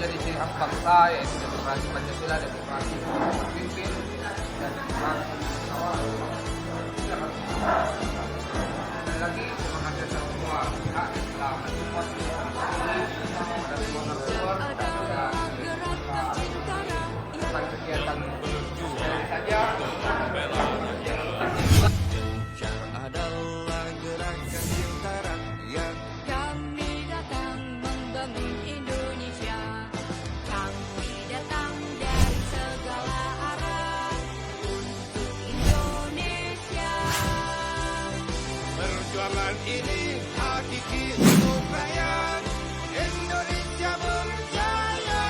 menjadi ciri khas bangsa, yaitu demokrasi Pancasila, demokrasi pemimpin, dan demokrasi bersama. Dan lagi terima kasih atas semua pihak yang telah mensupport pada semua narasumber dan kegiatan saja. Adalah gerakan cinta rakyat. Kami datang membangun Indonesia. Kami datang dari segala arah untuk Indonesia. Perjuangan ini hakiki untuk rakyat Indonesia berjaya.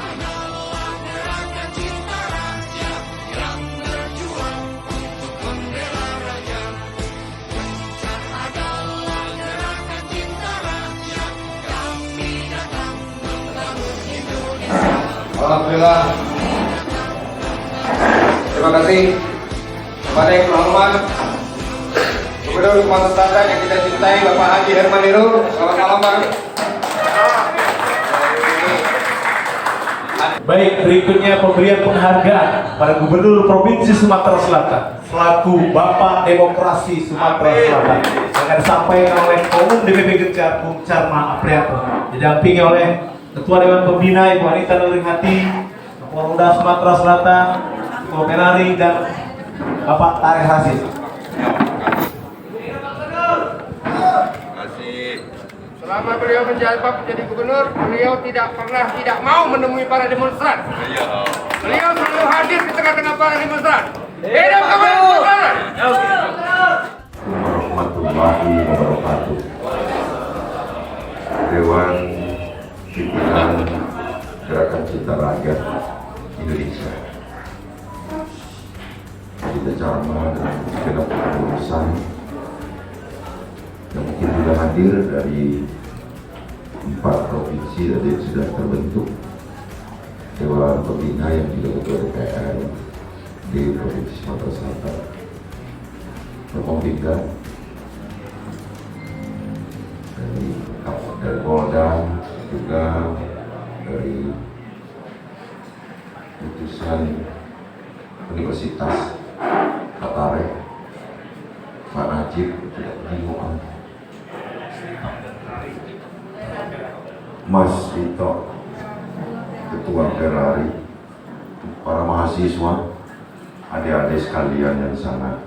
Adalah gerakan cinta rakyat yang berjuang untuk membela rakyat. Kencang adalah gerakan cinta rakyat. Kami datang membangun Indonesia. Alhamdulillah. Terima kasih kepada yang terhormat Gubernur Sumatera Selatan yang kita cintai, Bapak Haji Herman Deru. Selamat malam, Bang. Baik, berikutnya pemberian penghargaan pada Gubernur Provinsi Sumatera Selatan selaku Bapak Demokrasi Sumatera Selatan akan disampaikan oleh Ketua DPP Gencar Bung Carma Aprianto, didampingi oleh Ketua Dewan Pembina Ibu Anita Nurhati, Kapolda Sumatera Selatan, Ketua Penari, dan Bapak Tarik Hasil. Selama beliau menjabat menjadi gubernur, beliau tidak pernah tidak mau menemui para demonstran. Beliau selalu hadir di tengah-tengah para demonstran. Hidup kemerdekaan! Warahmatullahi wabarakatuh. Dewan Pimpinan Gerakan Cinta Rakyat Indonesia, Kita Carma dan segenap kepengurusan yang mungkin sudah hadir dari 4 provinsi tadi sudah terbentuk Dewan Pembina yang juga ketua DPR di Provinsi Sumatera Selatan, Forkompimda dari Polda, juga dari utusan Universitas Katare, Pak Najib, tidak bingung, Mas Vito, Ketua Ferrari, para mahasiswa, adik-adik sekalian yang sangat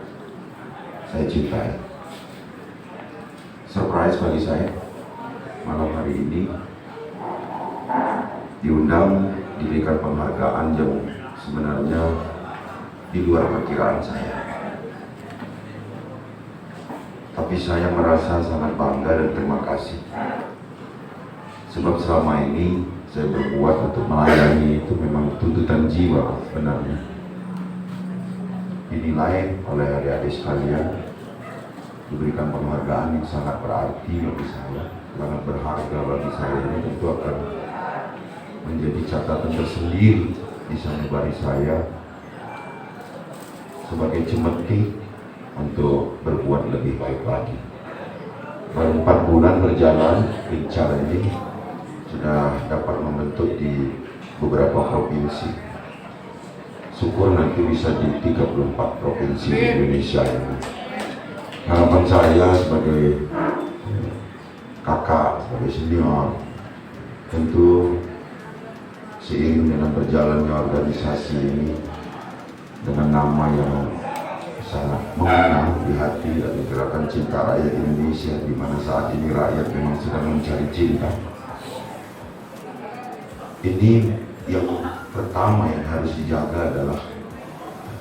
saya cintai. Surprise bagi saya malam hari ini diundang, diberikan penghargaan yang sebenarnya di luar perkiraan saya. Tapi saya merasa sangat bangga dan terima kasih. Sebab selama ini saya berbuat untuk melayani itu memang tuntutan jiwa sebenarnya. Dinilai oleh adik-adik sekalian, diberikan penghargaan yang sangat berarti bagi saya, sangat berharga bagi saya. Ini tentu akan menjadi catatan tersendiri di sanubari saya sebagai cemetik untuk berbuat lebih baik lagi. Baru 4 bulan berjalan, Gencar ini sudah dapat membentuk di beberapa provinsi. Syukur nanti bisa di 34 provinsi di Indonesia ini. Harapan saya sebagai kakak, sebagai senior, tentu seiring dengan berjalannya organisasi ini dengan nama yang sangat mengena di hati dari Gerakan Cinta Rakyat Indonesia, di mana saat ini rakyat memang sedang mencari cinta. Ini yang pertama yang harus dijaga adalah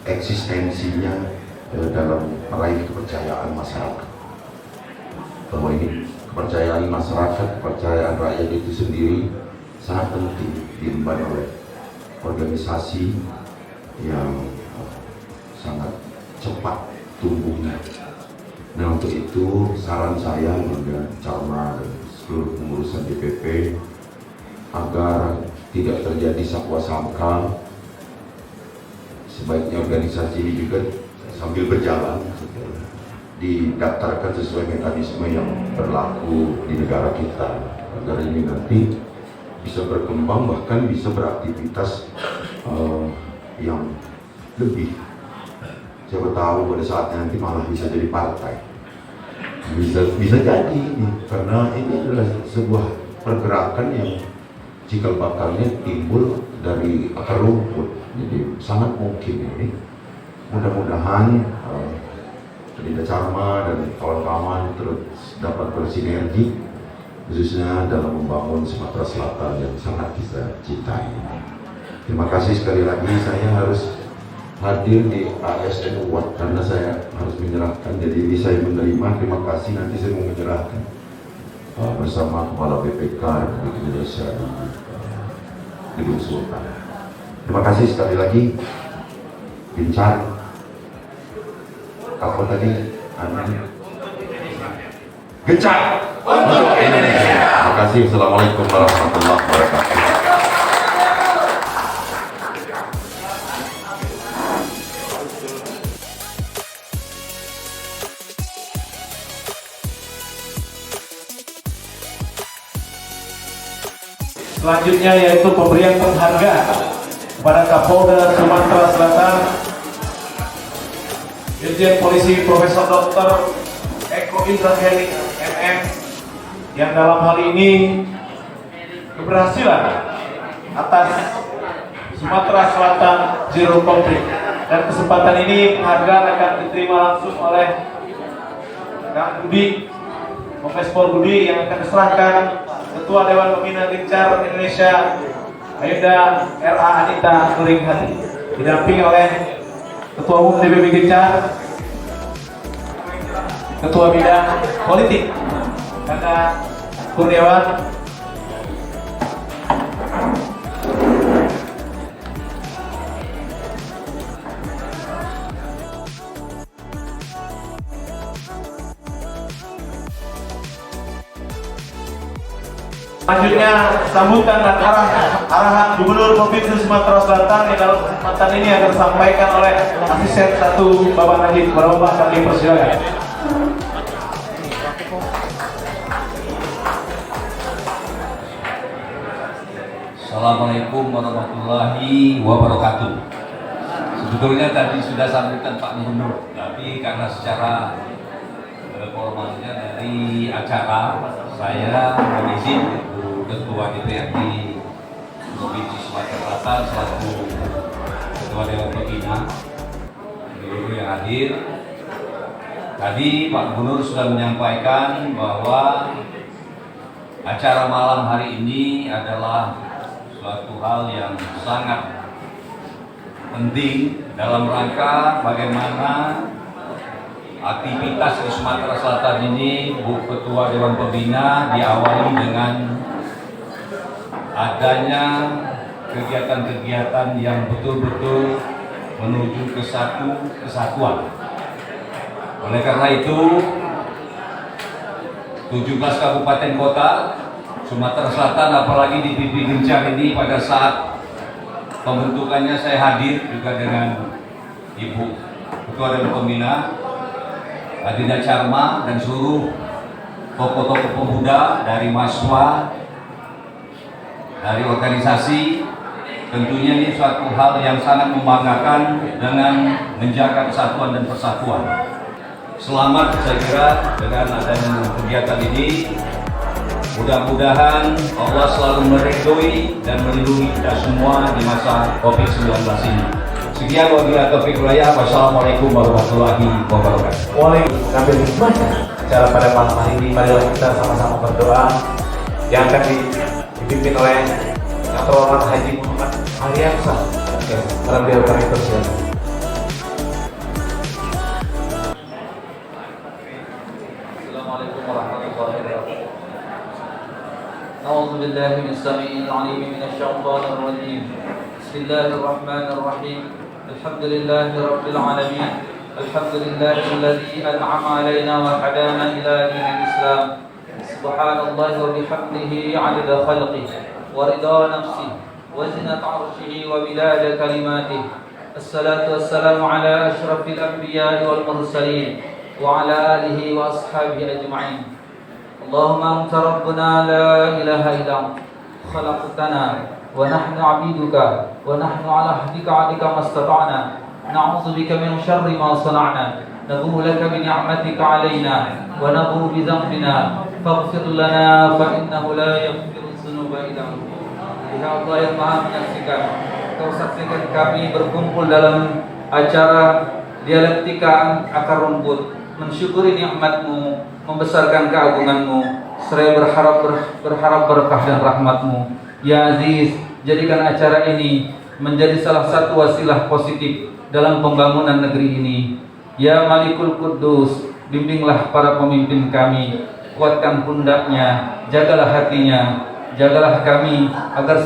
eksistensinya dalam meraih kepercayaan masyarakat. Bahwa ini kepercayaan masyarakat, kepercayaan rakyat itu sendiri sangat penting diemban oleh organisasi yang sangat cepat tumbuhnya. Nah, untuk itu saran saya kepada Carma dan seluruh pengurusan DPP agar tidak terjadi sakwa sangkal, sebaiknya organisasi ini juga sambil berjalan didaftarkan sesuai mekanisme yang berlaku di negara kita, agar ini nanti bisa berkembang, bahkan bisa beraktivitas yang lebih. Siapa tahu pada saatnya nanti malah bisa jadi partai, bisa jadi ini, karena ini adalah sebuah pergerakan yang cikal bakalnya timbul dari akar rumput, jadi sangat mungkin ini. Mudah-mudahan Linda Charma dan kawan-kawan terus dapat bersinergi, khususnya dalam membangun Sumatera Selatan yang sangat kita cintai. Terima kasih sekali lagi. Saya harus hadir di ASN Award karena saya harus menyerahkan. Jadi ini saya menerima. Terima kasih. Nanti saya mau menyerahkan bersama Kepala BPK Republik Indonesia di Gedung Sultan. Terima kasih sekali lagi. Gencar. Apa tadi? Gencar untuk Indonesia. Terima kasih. Assalamualaikum warahmatullahi wabarakatuh. Selanjutnya yaitu pemberian penghargaan kepada Kapolda Sumatera Selatan Irjen Polisi Profesor Dr. Eko Indra Heri MM, yang dalam hal ini keberhasilan atas Sumatera Selatan Zero Conflict, dan kesempatan ini penghargaan akan diterima langsung oleh Kang Budi, Kombes Pol Budi, yang akan diserahkan Ketua Dewan Pembina Gencar Indonesia Ayunda RA Anita Nuringhati, didampingi oleh Ketua Umum DPP Gencar, Ketua Bidang Politik Kakak Kurniawan, selanjutnya sambutan dan arahan Gubernur Provinsi Sumatera Selatan yang dalam kesempatan ini akan disampaikan oleh Asisten 1 Bapak Najib. Bapak kami persilakan. Assalamualaikum warahmatullahi wabarakatuh. Sebetulnya tadi sudah sambutan Pak Gubernur, tapi karena secara formalnya dari acara, saya mohon izin Ketua DPRD Provinsi Sumatera Selatan selaku Ketua Dewan Pembina, seluruh yang hadir. Tadi Pak Gubernur sudah menyampaikan bahwa acara malam hari ini adalah suatu hal yang sangat penting dalam rangka bagaimana aktivitas di Sumatera Selatan ini. Bu Ketua Dewan Pembina diawali dengan adanya kegiatan-kegiatan yang betul-betul menuju ke satu kesatuan. Oleh karena itu, 17 kabupaten kota Sumatera Selatan, apalagi di PP Gencar ini, pada saat pembentukannya saya hadir juga dengan Ibu Ketua Dewan Pembina Linda Charma dan seluruh tokoh-tokoh pemuda dari mahasiswa, dari organisasi. Tentunya ini suatu hal yang sangat membanggakan dengan menjaga kesatuan dan persatuan. Selamat, saya kira, dengan adanya kegiatan ini. Mudah-mudahan Allah selalu meridhoi dan melindungi kita semua di masa COVID-19 ini. Sekian wabillahi taufiq wal hidayah. Wassalamualaikum warahmatullahi wabarakatuh. Waalaikumsalam. Sambil nikmat acara pada malam hari ini, marilah kita sama-sama berdoa yang akan dipimpin oleh Yang Terhormat Haji Muhammad Ariansyah. Oke, beliau kami persilakan. Assalamualaikum warahmatullahi wabarakatuh. أعوذ بالله من السميع العليم من الشيطان الرجيم. بسم الله الرحمن الرحيم. الحمد لله رب العالمين. الحمد لله الذي أنعم علينا وهدانا إلى دين الإسلام. سبحان الله وبحمده عدد خلقه ورضا نفسه وزنة عرشه ومداد كلماته. الصلاة والسلام على أشرف الأنبياء والمرسلين وعلى آله وأصحابه أجمعين. اللهم أنت ربنا لا إله إلا أنت خلقتنا ونحن عبيدك ونحن على عهدك وعهدك ما استطعنا نعوذ بك من شر ما صنعنا نبوء لك بنعمتك علينا ونبوء بذنبنا فاغفر لنا فإنه لا يغفر الذنوب إلا أنت. Ya Allah yang Maha menyaksikan, Kau saksikan kami berkumpul dalam acara dialektika akar rumput, mensyukuri nikmat-Mu, membesarkan keagungan-Mu, seraya berharap berkah dan rahmat-Mu. Ya Aziz, jadikan acara ini menjadi salah satu wasilah positif dalam pembangunan negeri ini. Ya Malikul Quddus, bimbinglah para pemimpin kami, kuatkan pundaknya, jagalah hatinya, jagalah kami agar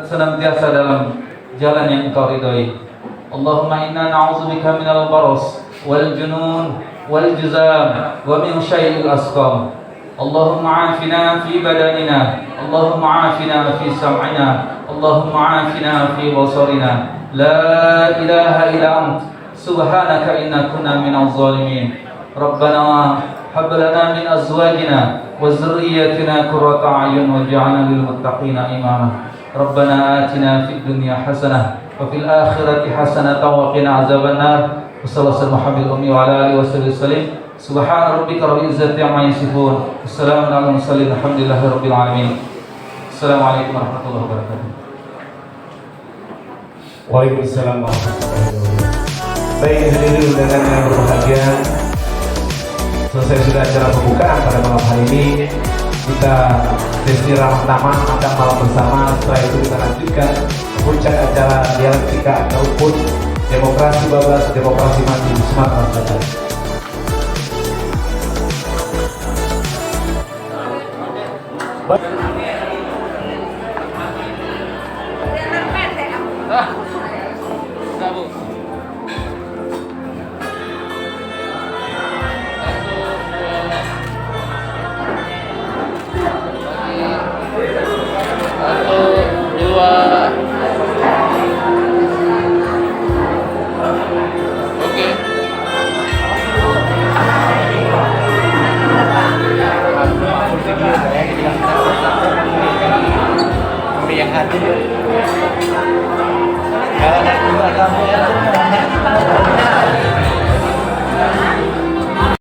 senantiasa dalam jalan yang Engkau ridhoi. Allahumma inna na'udzubika minal baras wal junun wal juzam wa min syai'il asqam. Allahumma afina fi badanina, Allahumma afina fi sam'ina, Allahumma afina fi basarina. La ilaha illa ant, subhanaka inna kunna minaz zalimin. Rabbana hab lana min azwajina وذريتنا قرة أعين واجعلنا للمتقين إماما. ربنا آتنا في الدنيا حسنة وفي الآخرة حسنة وقنا عذاب النار. وصلى الله على محمد وعلى آله وصحبه وسلم. سبحان ربك رب العزة عما يصفون والسلام على المرسلين الحمد لله رب العالمين. السلام عليكم ورحمة الله وبركاته. Waalaikumsalam warahmatullahi wabarakatuh. Baik, hadirin undangan yang berbahagia, selesai sudah acara pembukaan pada malam hari ini. Kita sesi ramah tamah makan malam bersama. Setelah itu kita lanjutkan puncak acara dialektika ataupun demokrasi bablas demokrasi mati di Sumatera Selatan. Yang hadir, kalau ada kamu